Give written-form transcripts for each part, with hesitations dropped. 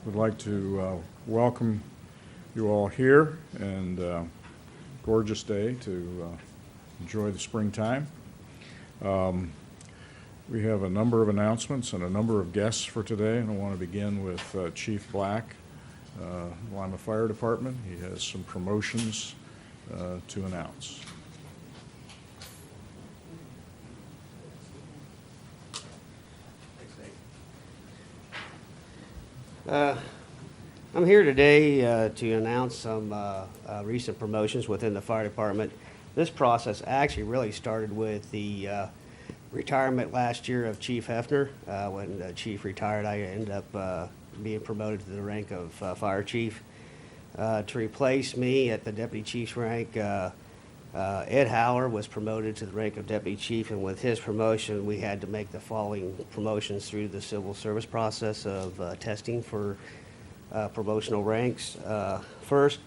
Would like to welcome you all here, and gorgeous day to enjoy the springtime. We have a number of announcements and a number of guests for today, and I want to begin with Chief Black, Lima Fire Department. He has some promotions to announce. I'm here today to announce some recent promotions within the fire department. This process actually really started with the retirement last year of Chief Hefner. When the chief retired, I ended up being promoted to the rank of fire chief. To replace me at the deputy chief's rank, Ed Howler was promoted to the rank of deputy chief, and with his promotion, we had to make the following promotions through the civil service process of testing for promotional ranks. First,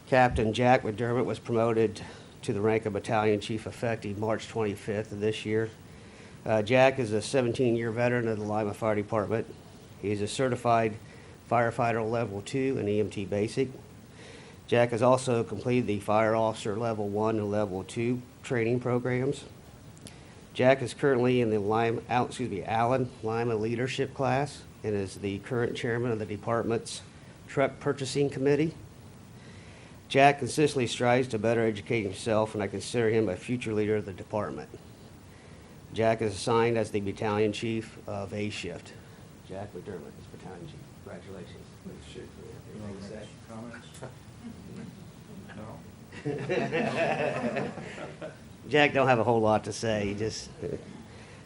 Captain Jack McDermott was promoted to the rank of battalion chief effective March 25th of this year. Jack is a 17-year veteran of the Lima Fire Department. He's a certified firefighter level 2 and EMT basic. Jack has also completed the fire officer level 1 and level 2 training programs. Jack is currently in the Allen Lima leadership class and is the current chairman of the department's truck purchasing committee. Jack consistently strives to better educate himself, and I consider him a future leader of the department. Jack is assigned as the battalion chief of A shift. Jack McDermott is battalion chief. Congratulations. Comments? Jack don't have a whole lot to say. He just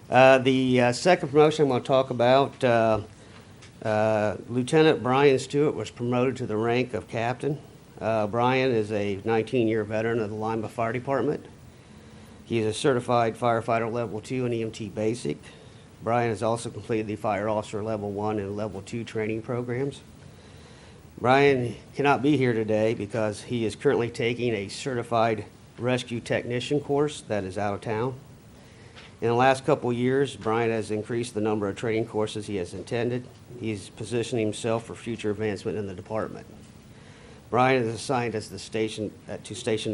the second promotion I'm going to talk about, Lieutenant Brian Stewart was promoted to the rank of captain. Brian is a 19-year veteran of the Lima Fire Department. He is a certified firefighter level 2 and EMT basic. Brian has also completed the fire officer level 1 and level 2 training programs. Brian cannot be here today because he is currently taking a certified rescue technician course that is out of town. In the last couple of years, Brian has increased the number of training courses he has attended. He's positioning himself for future advancement in the department. Brian is assigned as to station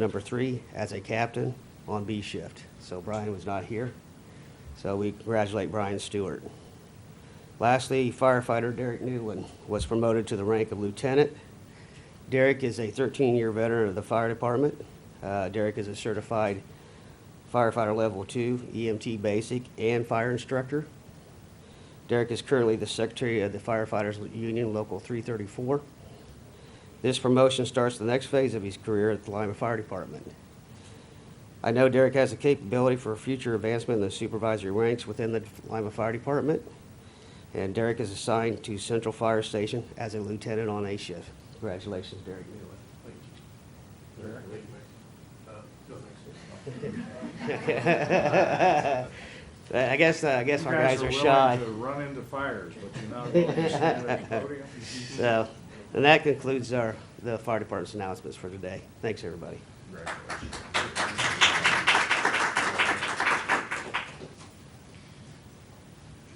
number 3 as a captain on B shift. So Brian was not here. So we congratulate Brian Stewart. Lastly, firefighter Derek Newland was promoted to the rank of lieutenant. Derek is a 13-year veteran of the fire department. Derek is a certified firefighter level 2, EMT basic, and fire instructor. Derek is currently the secretary of the Firefighters Union Local 334. This promotion starts the next phase of his career at the Lima Fire Department. I know Derek has the capability for future advancement in the supervisory ranks within the Lima Fire Department. And Derek is assigned to Central Fire Station as a lieutenant on A shift. Congratulations, Derek. I guess our guys are shy. To run into fires, but you're not going to stand at the podium. So, and that concludes the fire department's announcements for today. Thanks, everybody. Congratulations.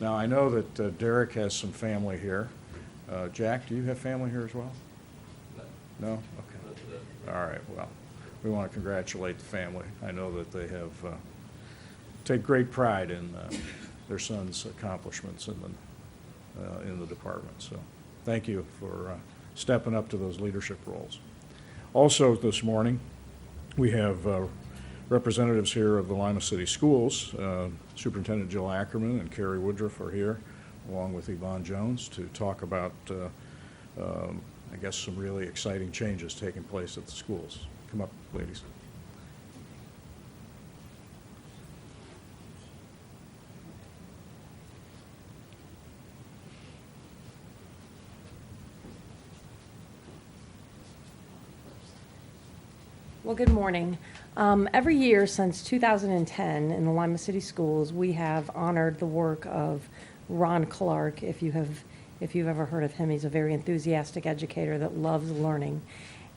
Now, I know that Derek has some family here. Jack, do you have family here as well? No? Okay. All right, well, we want to congratulate the family. I know that they have take great pride in their son's accomplishments in the department. So thank you for stepping up to those leadership roles. Also this morning, we have representatives here of the Lima City Schools. Superintendent Jill Ackerman and Carrie Woodruff are here, along with Yvonne Jones, to talk about, I guess, some really exciting changes taking place at the schools. Come up, ladies. Well, good morning. Every year since 2010 in the Lima City Schools, we have honored the work of Ron Clark. If you've ever heard of him, he's a very enthusiastic educator that loves learning.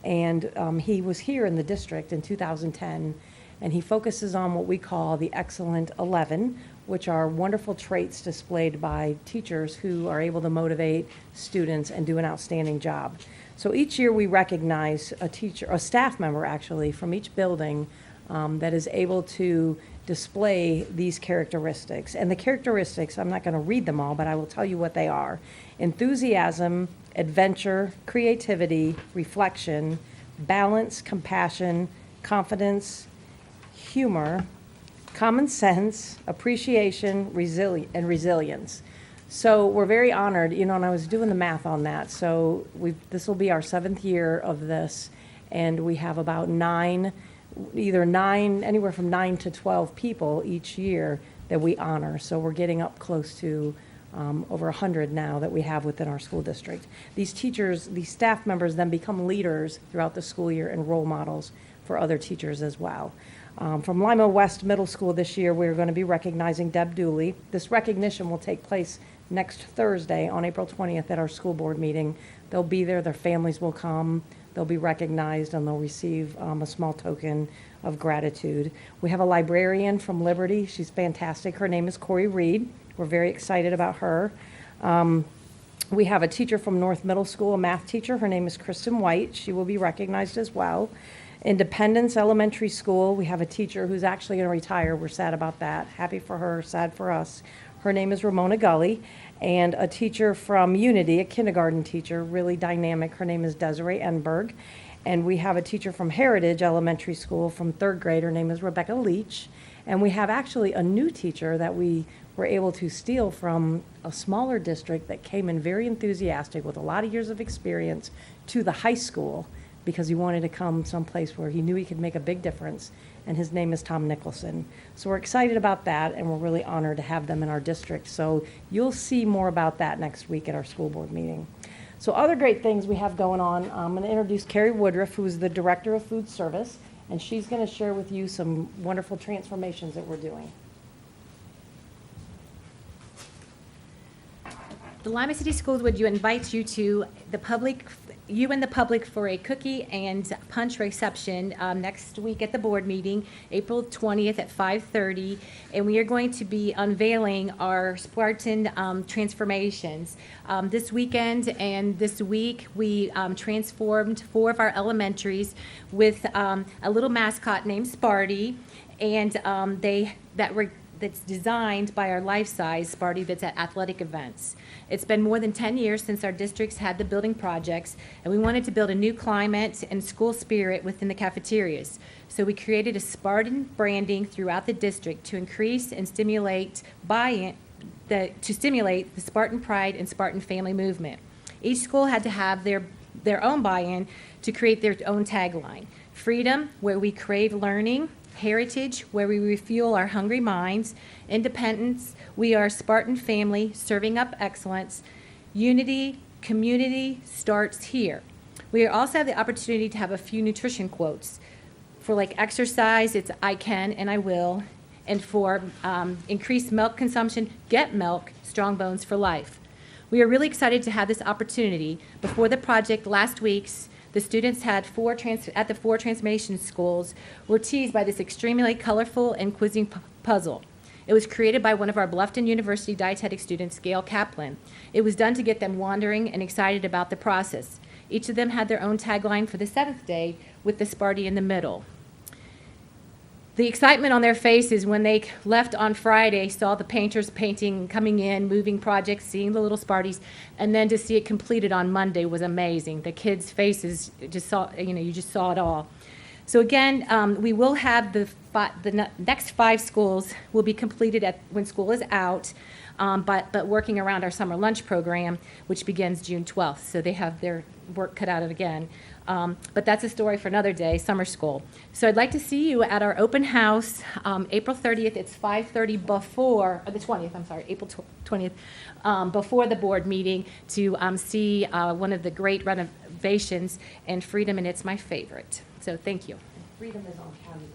And he was here in the district in 2010, and he focuses on what we call the Excellent 11, which are wonderful traits displayed by teachers who are able to motivate students and do an outstanding job. So each year we recognize a teacher, a staff member actually, from each building that is able to display these characteristics. And the characteristics, I'm not going to read them all, but I will tell you what they are. Enthusiasm, adventure, creativity, reflection, balance, compassion, confidence, humor, common sense, appreciation, and resilience. So we're very honored, and I was doing the math on that. So this will be our 7th year of this, and we have about anywhere from 9 to 12 people each year that we honor. So we're getting up close to over 100 now that we have within our school district. These teachers, these staff members then become leaders throughout the school year and role models for other teachers as well. From Lima West Middle School this year, we're going to be recognizing Deb Dooley. This recognition will take place next Thursday on April 20th at our school board meeting. They'll be there, their families will come, they'll be recognized, and they'll receive a small token of gratitude. We have a librarian from Liberty. She's fantastic. Her name is Corey Reed. We're very excited about her. We have a teacher from North Middle School, a math teacher. Her name is Kristen White. She will be recognized as well. Independence Elementary School, we have a teacher who's actually going to retire. We're sad about that. Happy for her, sad for us. Her name is Ramona Gully. And a teacher from Unity, a kindergarten teacher, really dynamic. Her name is Desiree Enberg. And we have a teacher from Heritage Elementary School from 3rd grade. Her name is Rebecca Leach. And we have actually a new teacher that we were able to steal from a smaller district that came in very enthusiastic with a lot of years of experience to the high school because he wanted to come someplace where he knew he could make a big difference. And his name is Tom Nicholson. So we're excited about that, and we're really honored to have them in our district. So you'll see more about that next week at our school board meeting. So other great things we have going on, I'm going to introduce Carrie Woodruff, who is the Director of Food Service, and she's going to share with you some wonderful transformations that we're doing. The Lima City Schools would invite you to the public, you and the public, for a cookie and punch reception next week at the board meeting, April 20th at 5:30, and we are going to be unveiling our Spartan transformations. This weekend and this week, we transformed 4 of our elementaries with a little mascot named Sparty, and that's designed by our life-size Sparty that's at athletic events. It's been more than 10 years since our districts had the building projects, and we wanted to build a new climate and school spirit within the cafeterias. So we created a Spartan branding throughout the district to increase and stimulate buy-in, to stimulate the Spartan pride and Spartan family movement. Each school had to have their own buy-in to create their own tagline. Freedom, where we crave learning. Heritage, where we refuel our hungry minds. Independence, we are a Spartan family serving up excellence. Unity, community starts here. We also have the opportunity to have a few nutrition quotes. For like exercise, it's I can and I will. And for increased milk consumption, get milk, strong bones for life. We are really excited to have this opportunity. Before the project last week's, the students had at the 4 transformation schools were teased by this extremely colorful and quizzing puzzle. It was created by one of our Bluffton University dietetic students, Gail Kaplan. It was done to get them wandering and excited about the process. Each of them had their own tagline for the 7th day with the Sparty in the middle. The excitement on their faces when they left on Friday, saw the painters painting, coming in, moving projects, seeing the little Sparties, and then to see it completed on Monday was amazing. The kids' faces, just saw, you just saw it all. So again, we will have the next 5 schools will be completed when school is out, but working around our summer lunch program, which begins June 12th. So they have their work cut out of it again. But that's a story for another day, summer school. So I'd like to see you at our open house, April 30th. It's 5:30 before, the 20th, I'm sorry, April 20th, before the board meeting to see one of the great renovations in Freedom, and it's my favorite. So thank you. Freedom is on cabinet.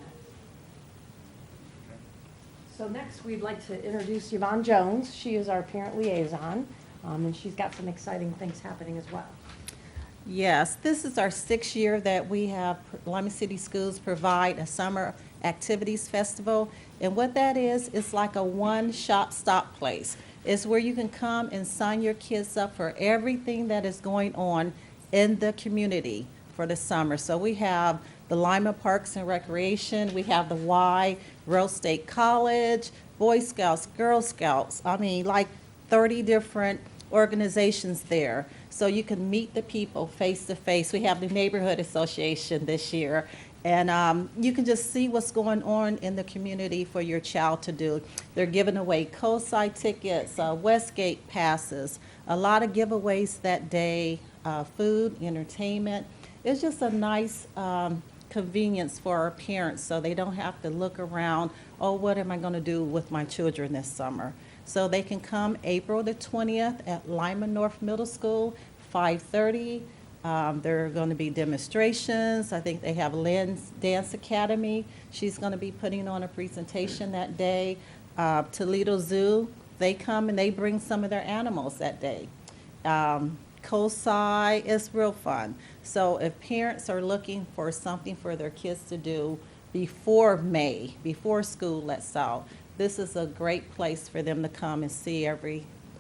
So next, we'd like to introduce Yvonne Jones. She is our parent liaison, and she's got some exciting things happening as well. Yes, this is our 6th year that we have Lima City Schools provide a summer Activities Festival. And what that is, it's like a one-stop place. It's where you can come and sign your kids up for everything that is going on in the community for the summer. So we have the Lima Parks and Recreation, we have the Y, Rose State College, Boy Scouts, Girl Scouts, like 30 different organizations there. So you can meet the people face to face. We have the Neighborhood Association this year. And you can just see what's going on in the community for your child to do. They're giving away COSI tickets, Westgate passes, a lot of giveaways that day, food, entertainment. It's just a nice convenience for our parents so they don't have to look around, oh, what am I going to do with my children this summer? So they can come April the 20th at Lima North Middle School, 5:30. There are going to be demonstrations. I think they have Lynn's Dance Academy. She's going to be putting on a presentation that day. Toledo Zoo, they come and they bring some of their animals that day. COSI is real fun. So if parents are looking for something for their kids to do before May, before school lets out, this is a great place for them to come and see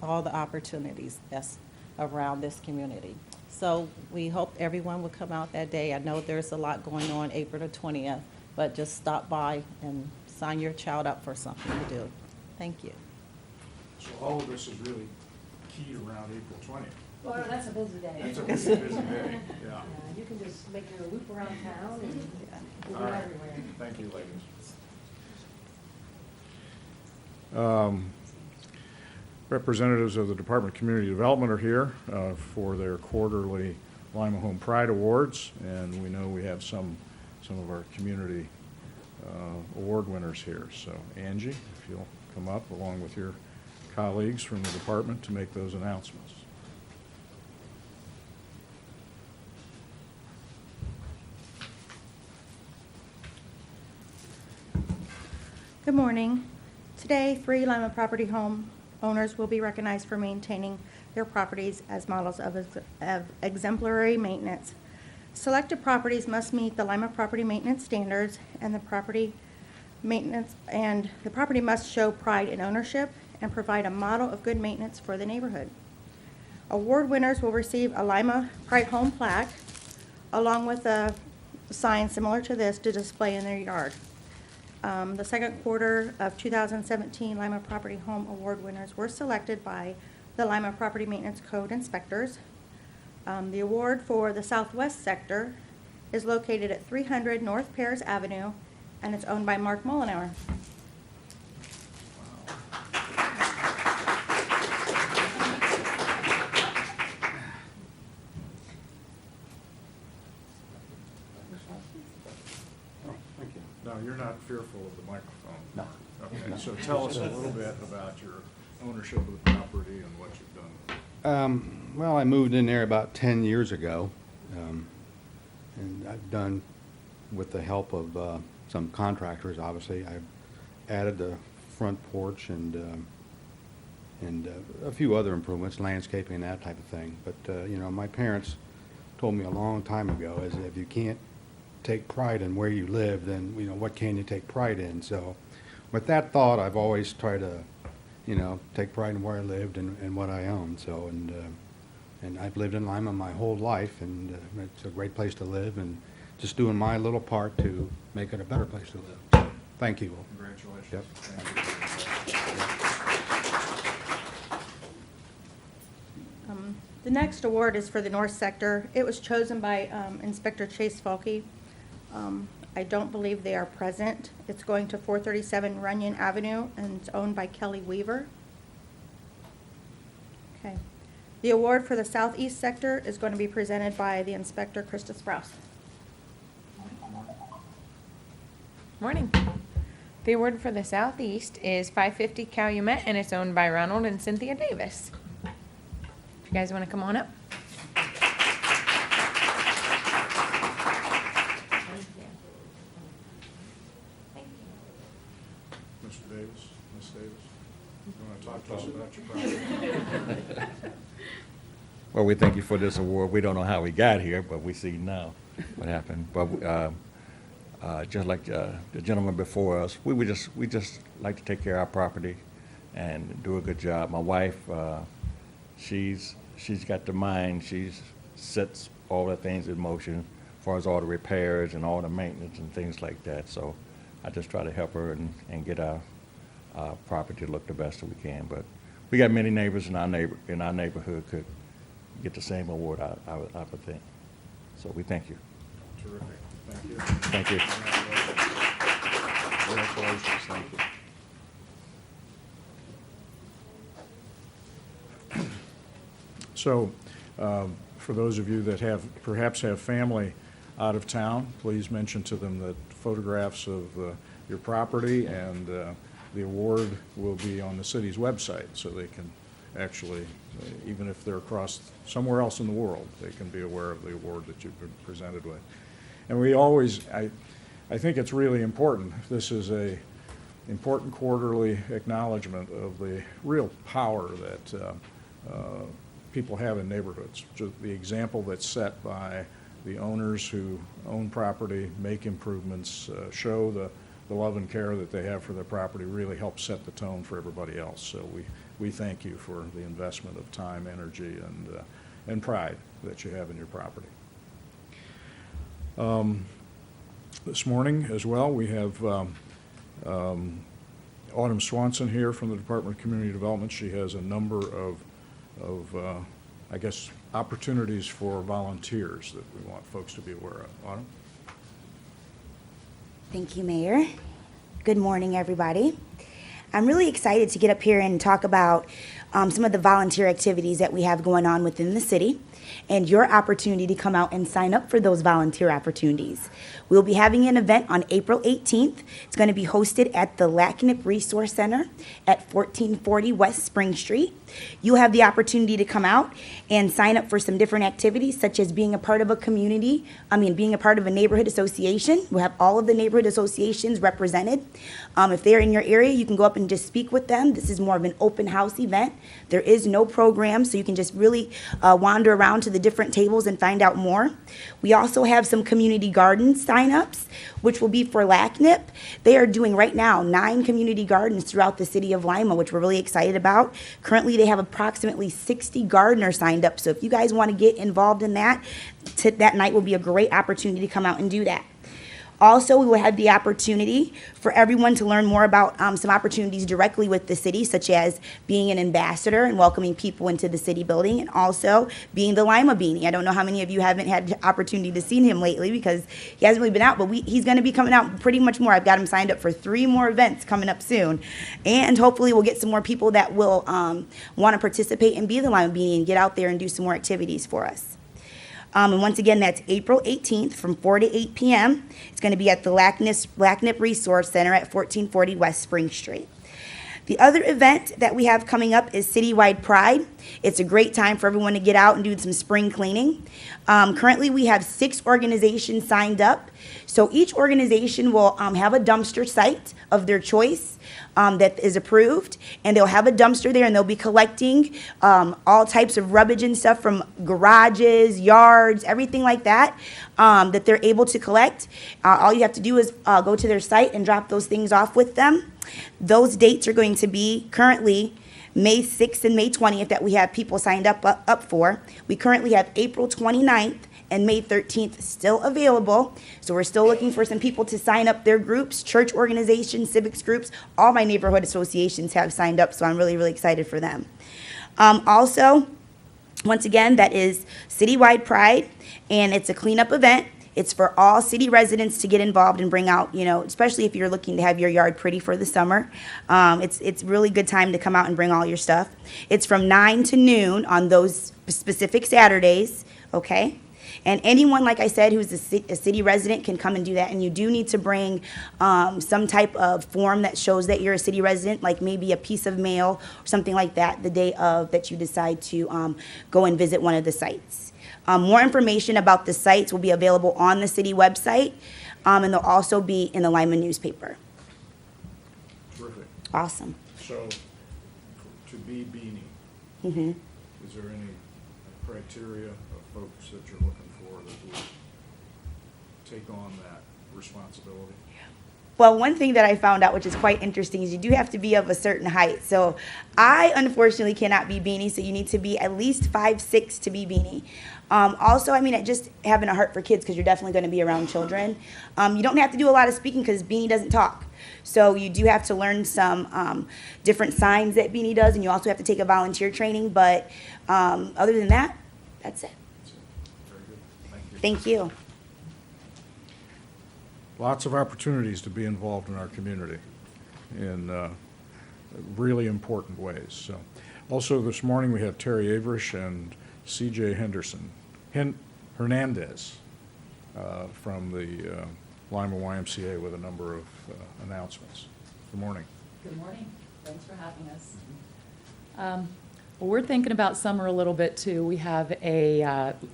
all the opportunities that's around this community. So we hope everyone will come out that day. I know there's a lot going on April the 20th, but just stop by and sign your child up for something to do. Thank you. So all of this is really keyed around April 20th. Well, that's a busy day. That's a busy day, yeah. You can just make your loop around town and you'll All be right. everywhere. Thank you, ladies. Representatives of the Department of Community Development are here for their quarterly Lima Home Pride Awards, and we know we have some of our community award winners here. So Angie, if you'll come up along with your colleagues from the department to make those announcements. Good morning. Today, 3 Lima property home owners will be recognized for maintaining their properties as models of exemplary maintenance. Selected properties must meet the Lima property maintenance standards, and the property must show pride in ownership and provide a model of good maintenance for the neighborhood. Award winners will receive a Lima Pride Home plaque along with a sign similar to this to display in their yard. The second quarter of 2017 Lima Property Home Award winners were selected by the Lima Property Maintenance Code inspectors. The award for the Southwest sector is located at 300 North Paris Avenue, and it's owned by Mark Mullenauer. No, you're not fearful of the microphone? No. Okay, so tell us a little bit about your ownership of the property and what you've done. Well, I moved in there about 10 years ago, and I've done, with the help of some contractors, obviously, I've added the front porch and a few other improvements, landscaping, that type of thing. But, you know, my parents told me a long time ago is if you can't take pride in where you live, then, you know, what can you take pride in? So with that thought, I've always tried to, you know, take pride in where I lived and what I own. So, and I've lived in Lima my whole life, and it's a great place to live, and just doing my little part to make it a better place to live. Thank you. Congratulations. Yep. The next award is for the North Sector. It was chosen by Inspector Chase Falke. I don't believe they are present. It's going to 437 Runyon Avenue, and it's owned by Kelly Weaver. Okay. The award for the Southeast Sector is going to be presented by the Inspector Krista Sprouse. Morning. The award for the Southeast is 550 Calumet, and it's owned by Ronald and Cynthia Davis. If you guys want to come on up. Mr. Davis, Ms. Davis, you want to talk to us about your property? Well, we thank you for this award. We don't know how we got here, but we see now what happened. But just like the gentleman before us, we just like to take care of our property and do a good job. My wife, she's got the mind. She sets all the things in motion as far as all the repairs and all the maintenance and things like that. So I just try to help her and get our property to look the best that we can. But we got many neighbors in our neighborhood could get the same award, I would think. So we thank you. Terrific. Thank you. Thank you. Congratulations. Thank you. So, for those of you that perhaps have family out of town, please mention to them that photographs of your property and the award will be on the city's website, so they can actually, even if they're across somewhere else in the world, they can be aware of the award that you've been presented with. And we always, I think it's really important. This is a important quarterly acknowledgement of the real power that people have in neighborhoods. Just the example that's set by the owners who own property, make improvements, show the love and care that they have for their property, really helps set the tone for everybody else. So we thank you for the investment of time, energy, and pride that you have in your property. This morning as well, we have Autumn Swanson here from the Department of Community Development. She has a number of I guess, opportunities for volunteers that we want folks to be aware of. Autumn? Thank you, Mayor. Good morning, everybody. I'm really excited to get up here and talk about some of the volunteer activities that we have going on within the city and your opportunity to come out and sign up for those volunteer opportunities. We'll be having an event on April 18th. It's going to be hosted at the LACNIP Resource Center at 1440 West Spring Street. You'll have the opportunity to come out and sign up for some different activities, such as being a part of a being a part of a neighborhood association. We'll have all of the neighborhood associations represented. If they're in your area, you can go up and just speak with them. This is more of an open house event. There is no program, so you can just really wander around to the different tables and find out more. We also have some community garden sign-ups, which will be for LACNIP. They are doing right now 9 community gardens throughout the city of Lima, which we're really excited about. Currently, they have approximately 60 gardeners signed up. So if you guys want to get involved in that, that night will be a great opportunity to come out and do that. Also, we will have the opportunity for everyone to learn more about some opportunities directly with the city, such as being an ambassador and welcoming people into the city building, and also being the Lima Beanie. I don't know how many of you haven't had the opportunity to see him lately because he hasn't really been out, but he's going to be coming out pretty much more. I've got him signed up for 3 more events coming up soon, and hopefully we'll get some more people that will want to participate and be the Lima Beanie and get out there and do some more activities for us. And once again, that's April 18th from 4 to 8 p.m. It's going to be at the LACNIP Resource Center at 1440 West Spring Street. The other event that we have coming up is Citywide Pride. It's a great time for everyone to get out and do some spring cleaning. Currently, we have 6 organizations signed up. So each organization will have a dumpster site of their choice that is approved, and they'll have a dumpster there, and they'll be collecting all types of rubbish and stuff from garages, yards, everything like that that they're able to collect. All you have to do is go to their site and drop those things off with them. Those dates are going to be currently May 6th and May 20th that we have people signed up for. We currently have April 29th and May 13th still available. So we're still looking for some people to sign up their groups, church organizations, civics groups. All my neighborhood associations have signed up, so I'm really, really excited for them. Also, once again, that is Citywide Pride, and it's a cleanup event. It's for all city residents to get involved and bring out, especially if you're looking to have your yard pretty for the summer. It's really good time to come out and bring all your stuff. It's from 9 to noon on those specific Saturdays, okay? And anyone, like I said, who's a city resident can come and do that. And you do need to bring some type of form that shows that you're a city resident, like maybe a piece of mail or something like that, the day of that you decide to go and visit one of the sites. More information about the sites will be available on the city website, and they'll also be in the Lima newspaper. Terrific. Awesome. So, to be Beanie, is there any criteria of folks that you're looking for that will take on that responsibility? Well, one thing that I found out, which is quite interesting, is you do have to be of a certain height. So I unfortunately cannot be beanie, so you need to be at least 5'6" to be beanie. Also, I mean, just having a heart for kids, because you're definitely going to be around children. You don't have to do a lot of speaking because beanie doesn't talk. So you do have to learn some different signs that beanie does, and you also have to take a volunteer training. But other than that, that's it. Very good. Thank you. Thank you. Lots of opportunities to be involved in our community in really important ways. So, also this morning we have Terri Averesch and C.J. Hernandez from the Lima YMCA with a number of announcements. Good morning. Good morning. Thanks for having us. Well, we're thinking about summer a little bit too. We have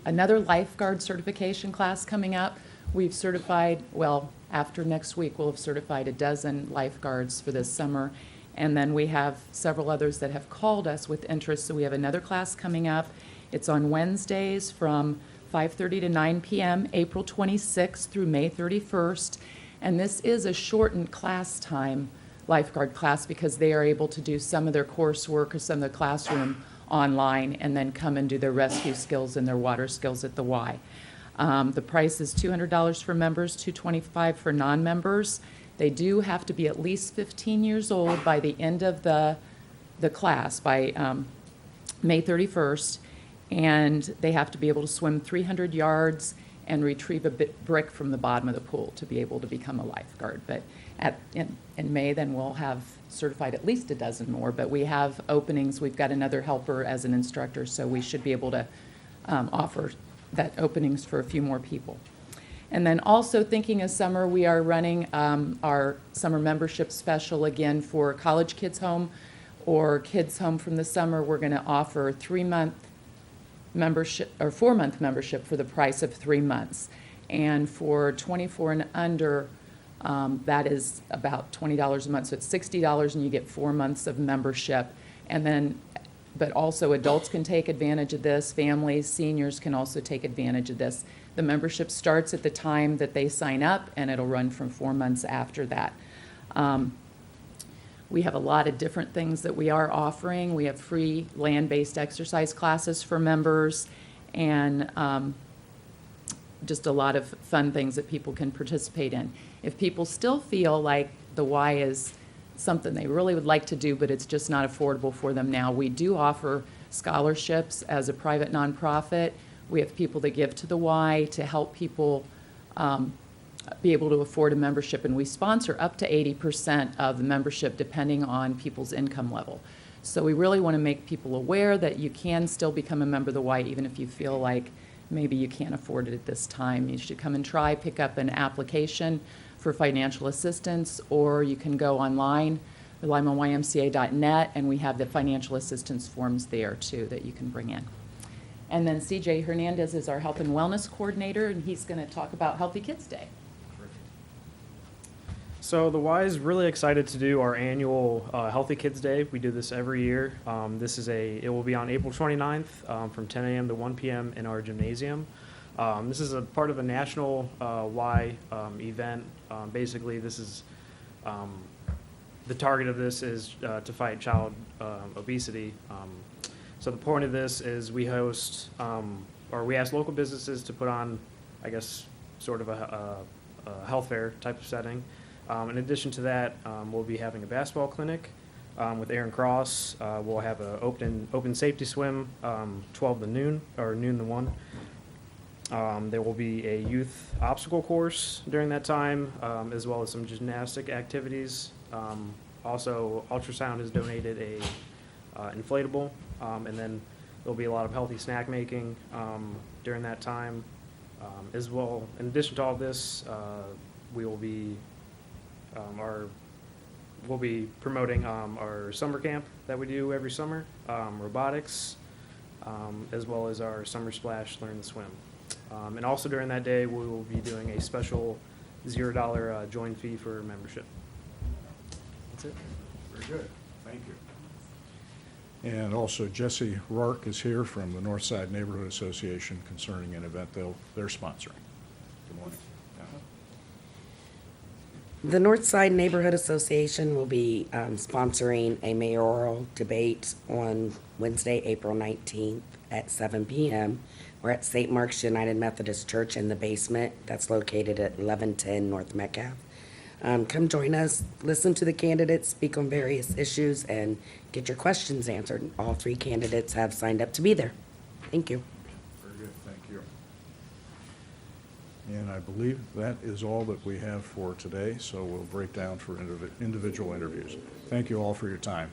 another lifeguard certification class coming up. We've certified, well, after next week, we'll have certified a dozen lifeguards for this summer. And then we have several others that have called us with interest. So we have another class coming up. It's on Wednesdays from 5:30 to 9 p.m., April 26th through May 31st. And this is a shortened class time lifeguard class because they are able to do some of their coursework or some of the classroom online and then come and do their rescue skills and their water skills at the Y. The price is $200 for members, $225 for non-members. They do have to be at least 15 years old by the end of the class, by May 31st, and they have to be able to swim 300 yards and retrieve a brick from the bottom of the pool to be able to become a lifeguard. But in May, then we'll have certified at least a dozen more, but we have openings. We've got another helper as an instructor, so we should be able to offer that openings for a few more people. And then also thinking of summer, we are running our summer membership special again for college kids home or kids home from the summer. We're going to offer 3-month membership or 4-month membership for the price of 3 months. And for 24 and under, that is about $20 a month. So it's $60 and you get 4 months of membership. And then but also adults can take advantage of this, families, seniors can also take advantage of this. The membership starts at the time that they sign up, and it'll run from 4 months after that. We have a lot of different things that we are offering. We have free land-based exercise classes for members, and just a lot of fun things that people can participate in. If people still feel like the Y is something they really would like to do, but it's just not affordable for them now, we do offer scholarships as a private nonprofit. We have people that give to the Y to help people be able to afford a membership, and we sponsor up to 80% of the membership depending on people's income level. So we really want to make people aware that you can still become a member of the Y even if you feel like maybe you can't afford it at this time. You should come and try, pick up an application for financial assistance, or you can go online, limaymca.net, and we have the financial assistance forms there too that you can bring in. And then C.J. Hernandez is our health and wellness coordinator, and he's going to talk about Healthy Kids Day. So the Y is really excited to do our annual Healthy Kids Day. We do this every year. It will be on April 29th from 10 a.m. to 1 p.m. in our gymnasium. This is a part of a national Y event. Basically, this is the target of this is to fight child obesity. So the point of this is we host, or we ask local businesses to put on, I guess, sort of a health fair type of setting. In addition to that, we'll be having a basketball clinic with Aaron Cross. We'll have an open safety swim, 12 to noon, or noon to 1. There will be a youth obstacle course during that time, as well as some gymnastic activities. Also, ultrasound has donated a inflatable, and then there'll be a lot of healthy snack making during that time. As well, in addition to all this, we will be we'll be promoting our summer camp that we do every summer, robotics, as well as our summer splash, learn to swim. And also during that day, we will be doing a special $0 join fee for membership. That's it. Very good. Thank you. And also Jessie Roark is here from the Northside Neighborhood Association concerning an event they're sponsoring. Good morning. The Northside Neighborhood Association will be sponsoring a mayoral debate on Wednesday, April 19th at 7 p.m. We're at St. Mark's United Methodist Church in the basement. That's located at 1110 North Metcalf. Come join us, listen to the candidates, speak on various issues, and get your questions answered. All 3 candidates have signed up to be there. Thank you. Very good, thank you. And I believe that is all that we have for today, so we'll break down for individual interviews. Thank you all for your time.